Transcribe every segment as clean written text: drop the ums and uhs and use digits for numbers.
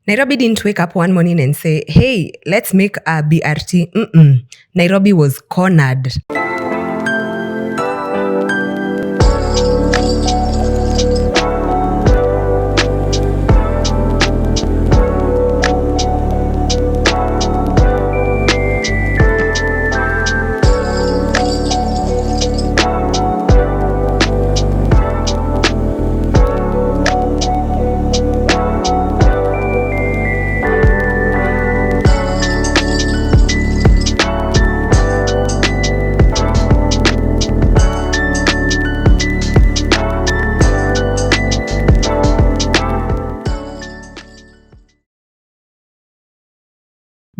Nairobi didn't wake up one morning and say, hey, let's make a BRT. Nairobi was cornered.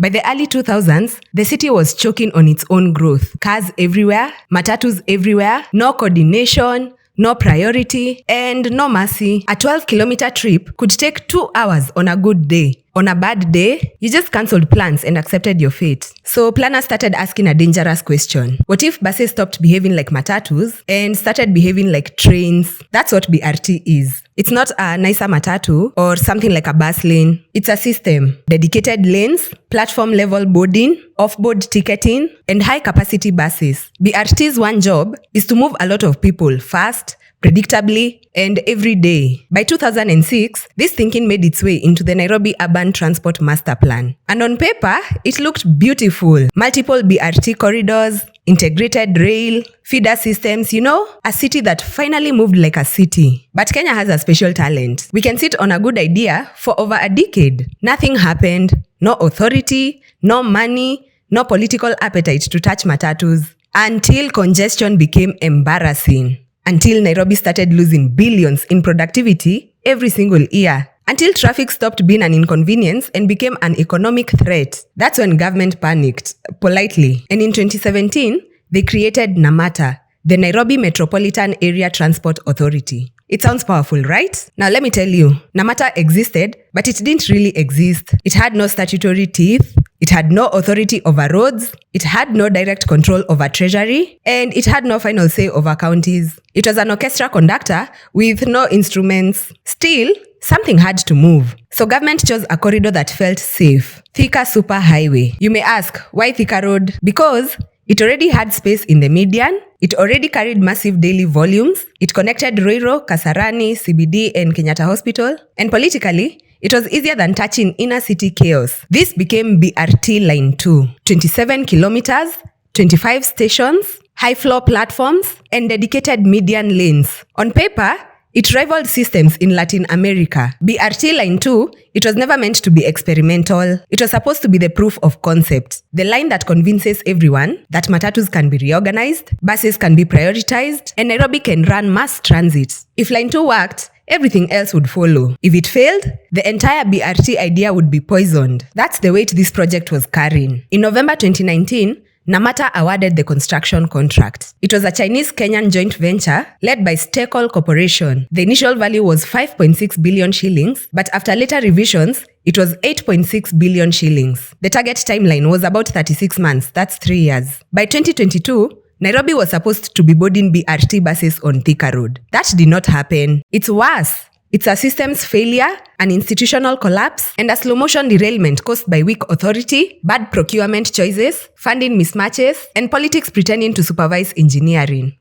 By the early 2000s, the city was choking on its own growth. Cars everywhere, matatus everywhere, no coordination, no priority, and no mercy. A 12-kilometer trip could take 2 hours on a good day. On a bad day, you just cancelled plans and accepted your fate. So planners started asking a dangerous question. What if buses stopped behaving like matatus and started behaving like trains? That's what BRT is. It's not a nicer matatu or something like a bus lane. It's a system. Dedicated lanes, platform-level boarding, off-board ticketing, and high-capacity buses. BRT's one job is to move a lot of people fast, predictably, and every day. By 2006, this thinking made its way into the Nairobi Urban Transport Master Plan. And on paper, it looked beautiful. Multiple BRT corridors, integrated rail, feeder systems, a city that finally moved like a city. But Kenya has a special talent. We can sit on a good idea for over a decade. Nothing happened, no authority, no money, no political appetite to touch matatus, until congestion became embarrassing. Until Nairobi started losing billions in productivity every single year. Until traffic stopped being an inconvenience and became an economic threat. That's when government panicked, politely. And in 2017, they created NAMATA, the Nairobi Metropolitan Area Transport Authority. It sounds powerful, right? Now let me tell you, NAMATA existed, but it didn't really exist. It had no statutory teeth, it had no authority over roads, it had no direct control over treasury, and it had no final say over counties. It was an orchestra conductor with no instruments. Still, something had to move. So government chose a corridor that felt safe. Thika Super Highway. You may ask, why Thika Road? Because it already had space in the median, it already carried massive daily volumes, it connected Ruiru, Kasarani, CBD, and Kenyatta Hospital, and politically, it was easier than touching inner city chaos. This became BRT Line 2. 27 kilometers, 25 stations, high-floor platforms, and dedicated median lanes. On paper, it rivaled systems in Latin America. BRT Line 2, it was never meant to be experimental. It was supposed to be the proof of concept. The line that convinces everyone that matatus can be reorganized, buses can be prioritized, and Nairobi can run mass transit. If Line 2 worked, everything else would follow. If it failed, the entire BRT idea would be poisoned. That's the weight this project was carrying. In November 2019, NAMATA awarded the construction contract. It was a Chinese-Kenyan joint venture led by Stekol Corporation. The initial value was 5.6 billion shillings, but after later revisions, it was 8.6 billion shillings. The target timeline was about 36 months, that's 3 years. By 2022, Nairobi was supposed to be boarding BRT buses on Thika Road. That did not happen. It's worse. It's a systems failure, an institutional collapse, and a slow-motion derailment caused by weak authority, bad procurement choices, funding mismatches, and politics pretending to supervise engineering.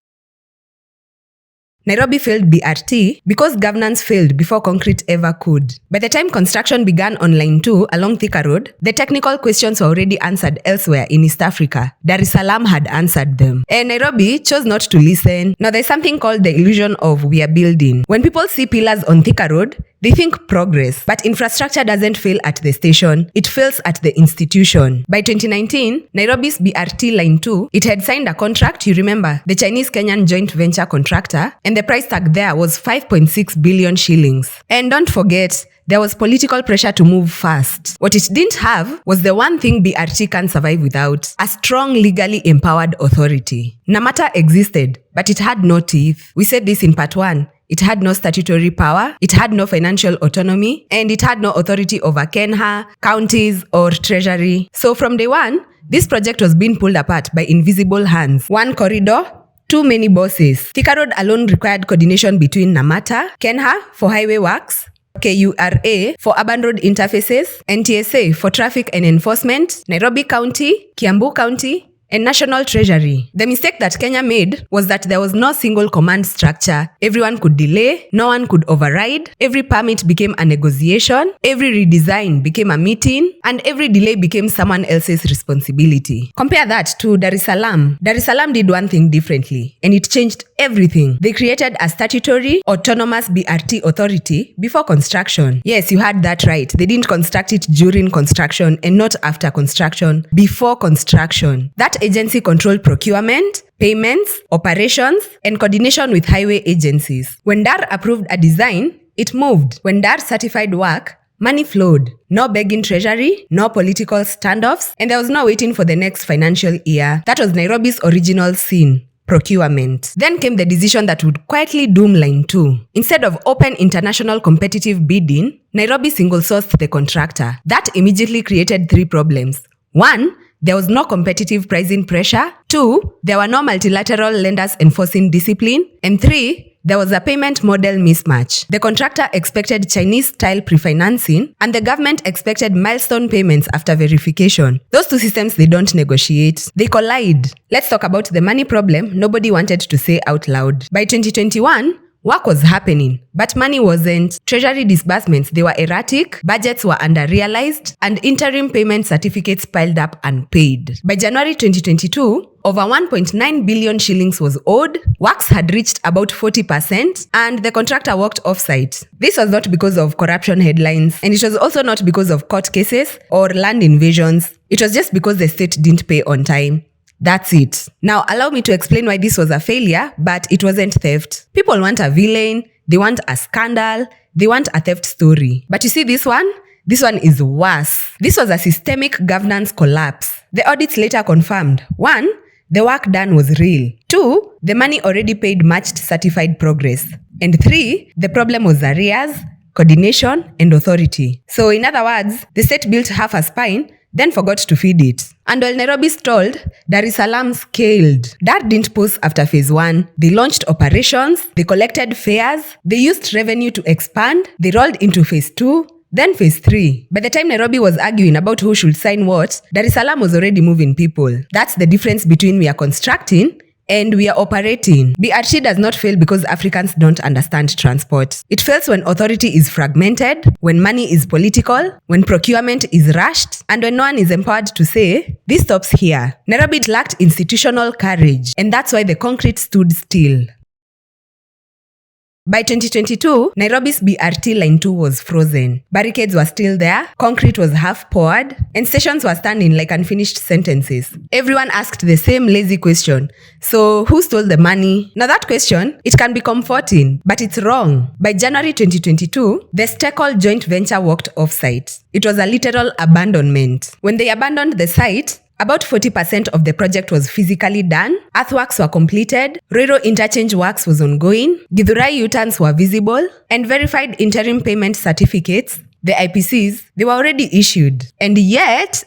Nairobi failed BRT because governance failed before concrete ever could. By the time construction began on Line 2 along Thika Road, the technical questions were already answered elsewhere in East Africa. Salaam had answered them. And Nairobi chose not to listen. Now there's something called the illusion of we are building. When people see pillars on Thika Road, they think progress, but infrastructure doesn't fail at the station, it fails at the institution. By 2019, Nairobi's BRT Line 2, it had signed a contract, you remember, the Chinese-Kenyan joint venture contractor, and the price tag there was 5.6 billion shillings. And don't forget, there was political pressure to move fast. What it didn't have was the one thing BRT can survive without, a strong legally empowered authority. NAMATA existed, but it had no teeth. We said this in part 1. It had no statutory power, it had no financial autonomy, and it had no authority over Kenha, counties, or treasury. So from day one, this project was being pulled apart by invisible hands. One corridor, too many bosses. Thika Road alone required coordination between NAMATA, Kenha for highway works, KURA for abandoned interfaces, NTSA for traffic and enforcement, Nairobi County, Kiambu County, and National Treasury. The mistake that Kenya made was that there was no single command structure. Everyone could delay, no one could override, every permit became a negotiation, every redesign became a meeting, and every delay became someone else's responsibility. Compare that to Dar es Salaam. Dar es Salaam did one thing differently, and it changed everything. They created a statutory, autonomous BRT authority before construction. Yes, you heard that right. They didn't construct it during construction and not after construction, before construction. That agency controlled procurement, payments, operations, and coordination with highway agencies. When DAR approved a design, it moved. When DAR certified work, money flowed. No begging treasury, no political standoffs, and there was no waiting for the next financial year. That was Nairobi's original sin. Procurement. Then came the decision that would quietly doom Line 2. Instead of open international competitive bidding, Nairobi single-sourced the contractor. That immediately created three problems. 1, there was no competitive pricing pressure. 2, there were no multilateral lenders enforcing discipline. And 3, there was a payment model mismatch. The contractor expected Chinese-style pre-financing, and the government expected milestone payments after verification. Those two systems, they don't negotiate. They collide. Let's talk about the money problem nobody wanted to say out loud. By 2021, work was happening, but money wasn't. Treasury disbursements, they were erratic, budgets were under-realized, and interim payment certificates piled up unpaid. By January 2022, over 1.9 billion shillings was owed, works had reached about 40%, and the contractor walked off-site. This was not because of corruption headlines, and it was also not because of court cases or land invasions. It was just because the state didn't pay on time. That's it. Now, allow me to explain why this was a failure, but it wasn't theft. People want a villain, they want a scandal, they want a theft story. But you see this one? This one is worse. This was a systemic governance collapse. The audits later confirmed. 1, the work done was real. 2, the money already paid matched certified progress. And 3, the problem was arrears, coordination, and authority. So in other words, the state built half a spine, then forgot to feed it. And while Nairobi stalled, Dar es Salaam scaled. DAR didn't pause after phase 1. They launched operations, they collected fares, they used revenue to expand, they rolled into phase 2, then phase 3. By the time Nairobi was arguing about who should sign what, Dar es Salaam was already moving people. That's the difference between we are constructing and we are operating. BRT does not fail because Africans don't understand transport. It fails when authority is fragmented, when money is political, when procurement is rushed, and when no one is empowered to say, this stops here. Nairobi lacked institutional courage, and that's why the concrete stood still. By 2022, Nairobi's BRT Line 2 was frozen. Barricades were still there, concrete was half poured, and stations were standing like unfinished sentences. Everyone asked the same lazy question. So, who stole the money? Now that question, it can be comforting, but it's wrong. By January 2022, the Stakeholder joint venture walked off-site. It was a literal abandonment. When they abandoned the site, about 40% of the project was physically done, earthworks were completed, Ruiru interchange works was ongoing, Githurai U-turns were visible, and verified interim payment certificates, the IPCs, they were already issued. And yet,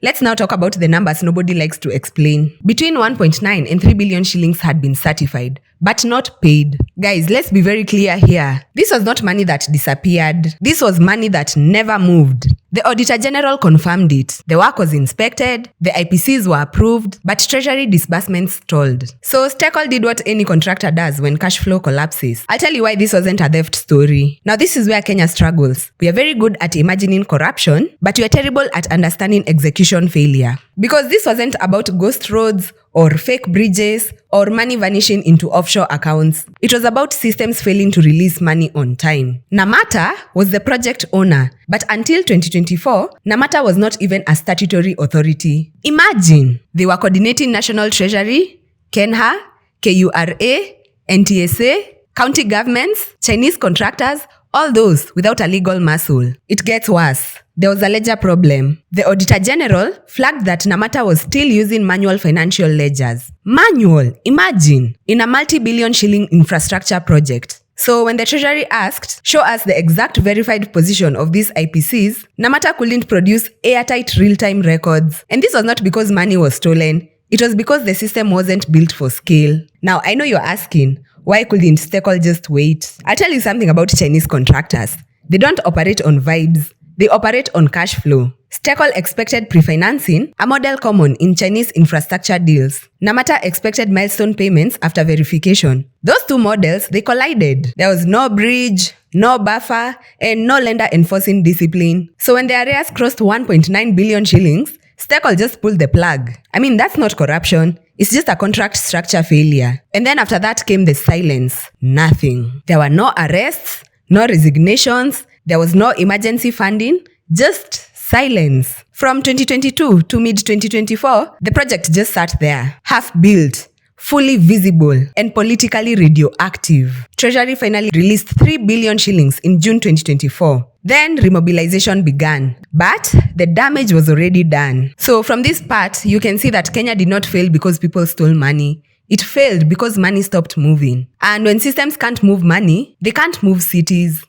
let's now talk about the numbers nobody likes to explain. Between 1.9 and 3 billion shillings had been certified, but not paid. Guys, let's be very clear here. This was not money that disappeared. This was money that never moved. The Auditor General confirmed it. The work was inspected, the IPCs were approved, but Treasury disbursements stalled. So Stakeholder did what any contractor does when cash flow collapses. I'll tell you why this wasn't a theft story. Now this is where Kenya struggles. We are very good at imagining corruption, but we are terrible at understanding execution failure. Because this wasn't about ghost roads or fake bridges or money vanishing into offshore accounts. It was about systems failing to release money on time. Namata was the project owner, but until 2024, Namata was not even a statutory authority. Imagine, they were coordinating National Treasury, KENHA, KURA, NTSA, county governments, Chinese contractors, all those without a legal muscle. It gets worse. There was a ledger problem. The Auditor General flagged that Namata was still using manual financial ledgers. Manual, imagine, in a multi-billion shilling infrastructure project. So when the Treasury asked, show us the exact verified position of these IPCs, Namata couldn't produce airtight real-time records. And this was not because money was stolen. It was because the system wasn't built for scale. Now, I know you're asking, why couldn't Stakeholder just wait? I'll tell you something about Chinese contractors. They don't operate on vibes. They operate on cash flow. Stakeholder expected pre-financing, a model common in Chinese infrastructure deals. Namata expected milestone payments after verification. Those two models, they collided. There was no bridge, no buffer, and no lender enforcing discipline. So when the arrears crossed 1.9 billion shillings, Stakeholder just pulled the plug. I mean, that's not corruption. It's just a contract structure failure. And then after that came the silence. Nothing. There were no arrests, no resignations, there was no emergency funding, just silence. From 2022 to mid-2024, the project just sat there, half-built, fully visible, and politically radioactive. Treasury finally released 3 billion shillings in June 2024. Then remobilization began, but the damage was already done. So from this part, you can see that Kenya did not fail because people stole money. It failed because money stopped moving. And when systems can't move money, they can't move cities.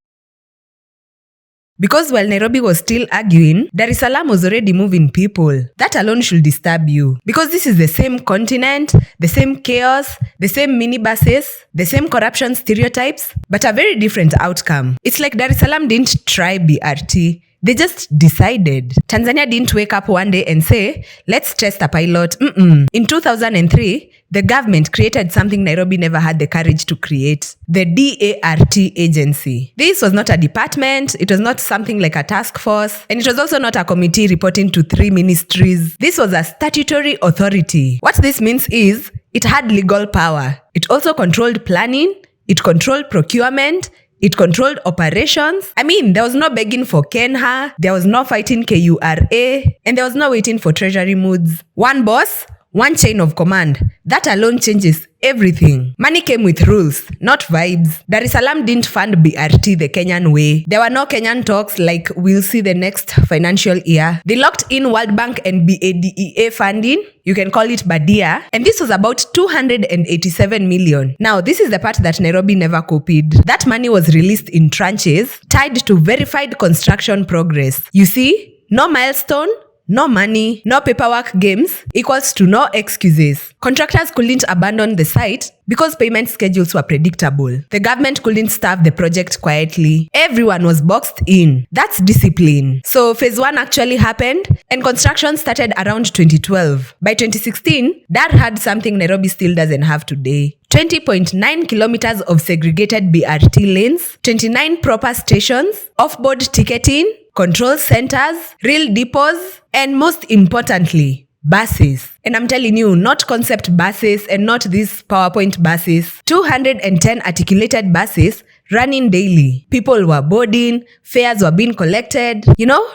Because while Nairobi was still arguing, Dar es Salaam was already moving people. That alone should disturb you. Because this is the same continent, the same chaos, the same minibuses, the same corruption stereotypes, but a very different outcome. It's like Dar es Salaam didn't try BRT. They just decided. Tanzania didn't wake up one day and say, let's test a pilot. In 2003, the government created something Nairobi never had the courage to create. The DART agency. This was not a department, it was not something like a task force, and it was also not a committee reporting to 3 ministries. This was a statutory authority. What this means is, it had legal power. It also controlled planning, it controlled procurement, it controlled operations. I mean, there was no begging for Kenha, there was no fighting KURA, and there was no waiting for treasury moods. One boss, one chain of command. That alone changes everything. Money came with rules, not vibes. Dar es Salaam didn't fund BRT the Kenyan way. There were no Kenyan talks like we'll see the next financial year. They locked in World Bank and BADEA funding. You can call it Badia. And this was about 287 million. Now, this is the part that Nairobi never copied. That money was released in tranches, tied to verified construction progress. You see, no milestone, no money, no paperwork games equals to no excuses. Contractors couldn't abandon the site because payment schedules were predictable. The government couldn't staff the project quietly. Everyone was boxed in. That's discipline. So phase 1 actually happened and construction started around 2012. By 2016, Dar had something Nairobi still doesn't have today. 20.9 kilometers of segregated BRT lanes, 29 proper stations, off-board ticketing, control centers, real depots, and most importantly, buses. And I'm telling you, not concept buses and not these PowerPoint buses. 210 articulated buses running daily. People were boarding, fares were being collected,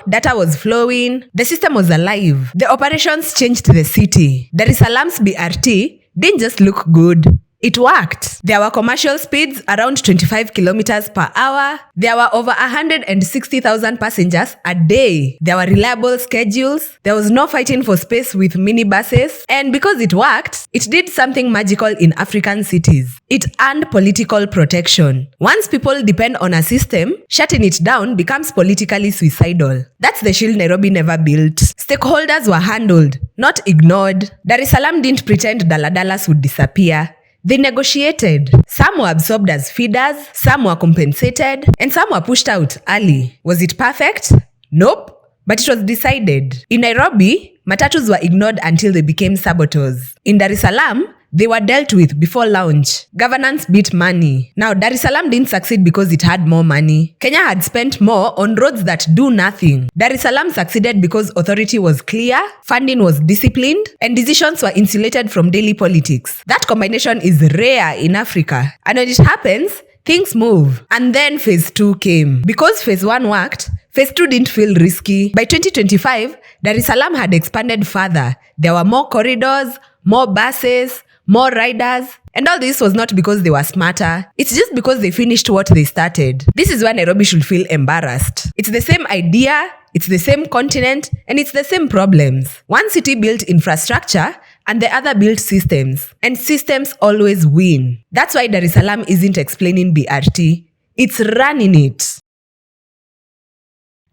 data was flowing, the system was alive. The operations changed the city. Dar es Salaam's BRT didn't just look good. It worked. There were commercial speeds around 25 kilometers per hour. There were over 160,000 passengers a day. There were reliable schedules. There was no fighting for space with minibuses. And because it worked, it did something magical in African cities. It earned political protection. Once people depend on a system, shutting it down becomes politically suicidal. That's the shield Nairobi never built. Stakeholders were handled, not ignored. Dar es Salaam didn't pretend daladalas would disappear. They negotiated. Some were absorbed as feeders, some were compensated, and some were pushed out early. Was it perfect? Nope. But it was decided. In Nairobi, matatus were ignored until they became saboteurs. In Dar es Salaam, they were dealt with before launch. Governance beat money. Now, Dar es Salaam didn't succeed because it had more money. Kenya had spent more on roads that do nothing. Dar es Salaam succeeded because authority was clear, funding was disciplined, and decisions were insulated from daily politics. That combination is rare in Africa. And when it happens, things move. And then phase 2 came. Because phase 1 worked, phase 2 didn't feel risky. By 2025, Dar es Salaam had expanded further. There were more corridors, more buses, more riders, and all this was not because they were smarter. It's just because they finished what they started. This is where Nairobi should feel embarrassed. It's the same idea, it's the same continent, and it's the same problems. One city built infrastructure, and the other built systems. And systems always win. That's why Dar es Salaam isn't explaining BRT. It's running it.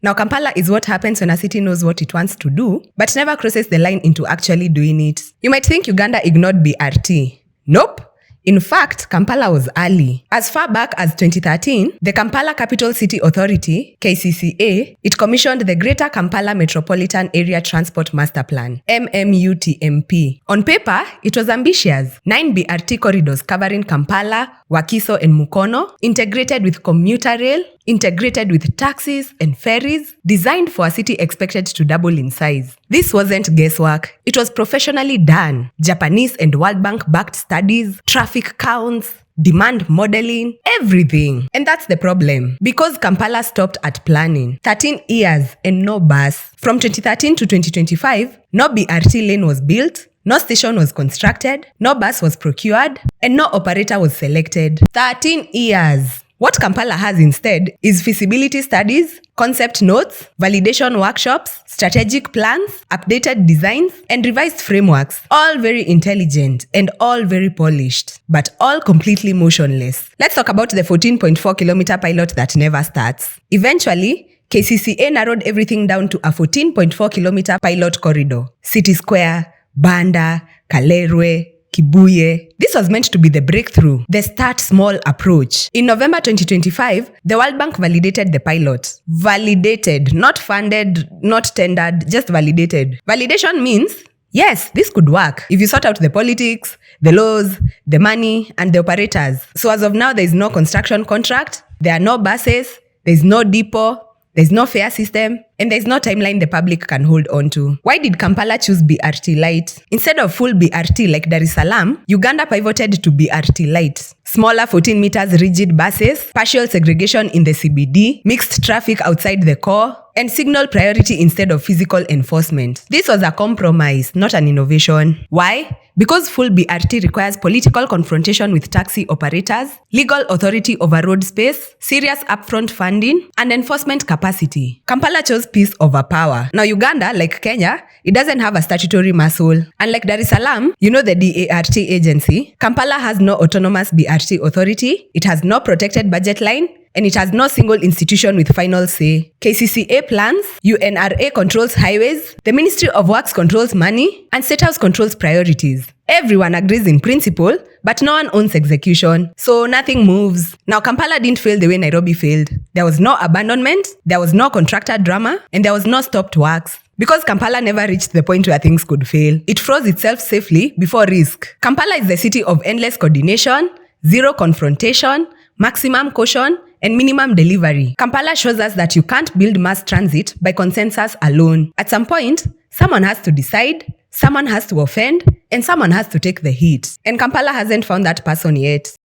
Now, Kampala is what happens when a city knows what it wants to do, but never crosses the line into actually doing it. You might think Uganda ignored BRT. Nope. In fact, Kampala was early. As far back as 2013, the Kampala Capital City Authority, KCCA, it commissioned the Greater Kampala Metropolitan Area Transport Master Plan, MMUTMP. On paper, it was ambitious. 9 BRT corridors covering Kampala, Wakiso and Mukono, integrated with commuter rail, integrated with taxis and ferries, designed for a city expected to double in size. This wasn't guesswork. It was professionally done. Japanese and World Bank backed studies, traffic counts, demand modeling, everything. And that's the problem. Because Kampala stopped at planning, 13 years and no bus. From 2013 to 2025, no BRT lane was built, no station was constructed, no bus was procured, and no operator was selected. 13 years. What Kampala has instead is feasibility studies, concept notes, validation workshops, strategic plans, updated designs, and revised frameworks. All very intelligent and all very polished, but all completely motionless. Let's talk about the 14.4-kilometer pilot that never starts. Eventually, KCCA narrowed everything down to a 14.4-kilometer pilot corridor. City Square, Banda, Kalerwe, Kibuye. This was meant to be the breakthrough, the start small approach. In November 2025, the World Bank validated the pilot. Validated, not funded, not tendered, just validated. Validation means, yes, this could work if you sort out the politics, the laws, the money, and the operators. So as of now, there is no construction contract, there are no buses, there is no depot, there is no fare system, and there is no timeline the public can hold on to. Why did Kampala choose BRT Light? Instead of full BRT like Dar es Salaam, Uganda pivoted to BRT Light. Smaller 14 meters rigid buses, partial segregation in the CBD, mixed traffic outside the core, and signal priority instead of physical enforcement. This was a compromise, not an innovation. Why? Because full BRT requires political confrontation with taxi operators, legal authority over road space, serious upfront funding, and enforcement capacity. Kampala chose peace over power. Now Uganda, like Kenya, it doesn't have a statutory muscle. Unlike Dar es Salaam, the DART agency, Kampala has no autonomous BRT authority, it has no protected budget line, and it has no single institution with final say. KCCA plans, UNRA controls highways, the Ministry of Works controls money, and State House controls priorities. Everyone agrees in principle, but no one owns execution, so nothing moves. Now Kampala didn't fail the way Nairobi failed. There was no abandonment, there was no contractor drama, and there was no stopped works. Because Kampala never reached the point where things could fail, it froze itself safely before risk. Kampala is the city of endless coordination, zero confrontation, maximum caution, and minimum delivery. Kampala shows us that you can't build mass transit by consensus alone. At some point, someone has to decide, someone has to offend, and someone has to take the heat. And Kampala hasn't found that person yet.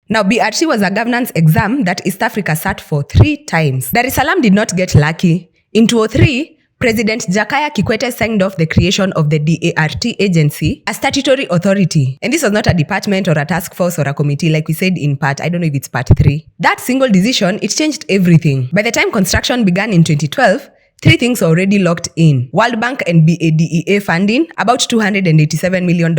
Now, BRT was a governance exam that East Africa sat for 3 times. Dar es Salaam did not get lucky. In 2003, President Jakaya Kikwete signed off the creation of the DART agency, a statutory authority. And this was not a department or a task force or a committee like we said in part, I don't know if it's part 3. That single decision, it changed everything. By the time construction began in 2012, 3 things are already locked in. World Bank and BADEA funding, about $287 million.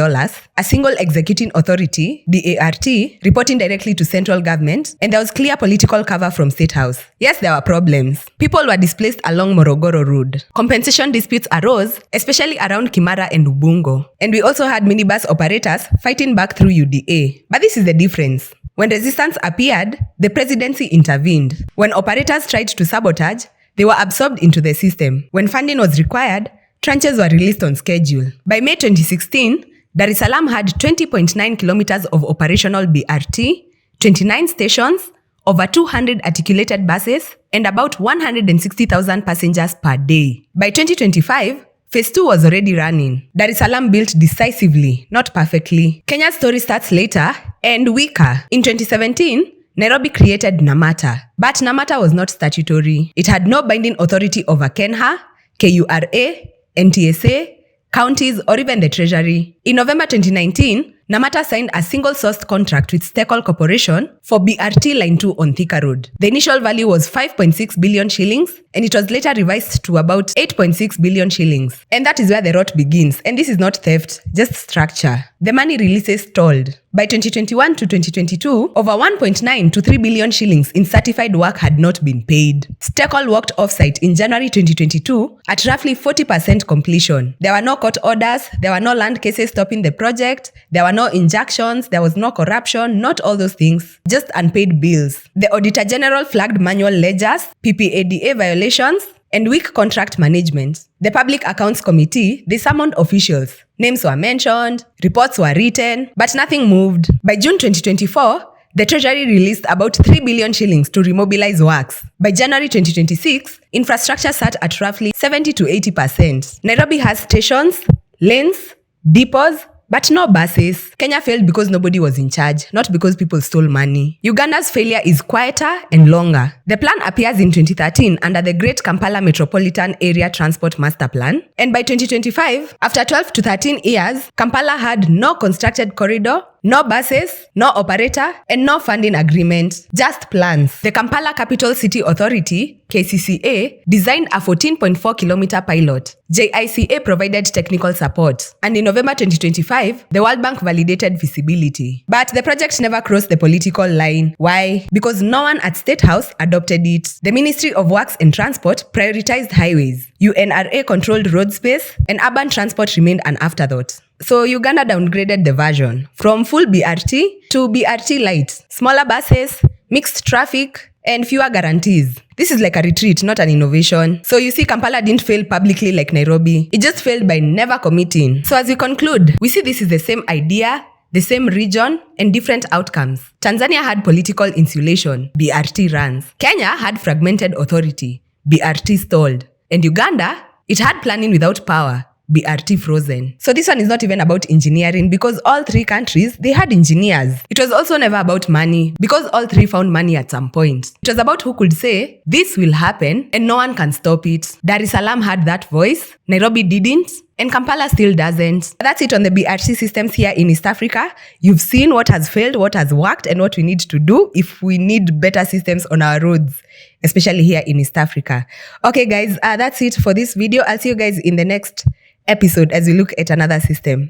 A single executing authority, DART, reporting directly to central government. And there was clear political cover from State House. Yes, there were problems. People were displaced along Morogoro Road. Compensation disputes arose, especially around Kimara and Ubungo. And we also had minibus operators fighting back through UDA. But this is the difference. When resistance appeared, the presidency intervened. When operators tried to sabotage, they were absorbed into the system. When funding was required, tranches were released on schedule. By May 2016, Dar es Salaam had 20.9 kilometers of operational BRT, 29 stations, over 200 articulated buses, and about 160,000 passengers per day. By 2025, Phase 2 was already running. Dar es Salaam built decisively, not perfectly. Kenya's story starts later and weaker. In 2017, Nairobi created NAMATA, but NAMATA was not statutory. It had no binding authority over KENHA, KURA, NTSA, counties, or even the Treasury. In November 2019, NAMATA signed a single-sourced contract with Stekol Corporation for BRT Line 2 on Thika Road. The initial value was 5.6 billion shillings, and it was later revised to about 8.6 billion shillings. And that is where the rot begins, and this is not theft, just structure. The money releases stalled. By 2021 to 2022, over 1.9 to 3 billion shillings in certified work had not been paid. Stekol walked off-site in January 2022 at roughly 40% completion. There were no court orders, there were no land cases stopping the project. There were no injunctions, there was no corruption, not all those things, just unpaid bills. The Auditor General flagged manual ledgers, PPADA violations, and weak contract management. The Public Accounts Committee, they summoned officials. Names were mentioned, reports were written, but nothing moved. By June 2024, the Treasury released about 3 billion shillings to remobilize works. By January 2026, infrastructure sat at roughly 70 to 80%. Nairobi has stations, lanes, depots, but no buses. Kenya failed because nobody was in charge, not because people stole money. Uganda's failure is quieter and longer. The plan appears in 2013 under the Great Kampala Metropolitan Area Transport Master Plan. And by 2025, after 12 to 13 years, Kampala had no constructed corridor, no buses, no operator, and no funding agreement, just plans. The Kampala Capital City Authority, KCCA, designed a 14.4-kilometer pilot. JICA provided technical support. And in November 2025, the World Bank validated feasibility. But the project never crossed the political line. Why? Because no one at State House adopted it. The Ministry of Works and Transport prioritized highways. UNRA controlled road space, and urban transport remained an afterthought. So Uganda downgraded the version from full BRT to BRT light, smaller buses, mixed traffic, and fewer guarantees. This is like a retreat, not an innovation. So you see, Kampala didn't fail publicly like Nairobi. It just failed by never committing. So as we conclude, we see this is the same idea, the same region, and different outcomes. Tanzania had political insulation, BRT runs. Kenya had fragmented authority, BRT stalled. And Uganda, it had planning without power, BRT frozen. So this one is not even about engineering because all three countries, they had engineers. It was also never about money because all three found money at some point. It was about who could say, this will happen and no one can stop it. Dar es Salaam had that voice, Nairobi didn't, and Kampala still doesn't. That's it on the BRT systems here in East Africa. You've seen what has failed, what has worked, and what we need to do if we need better systems on our roads, especially here in East Africa. Okay guys, that's it for this video. I'll see you guys in the next episode as we look at another system.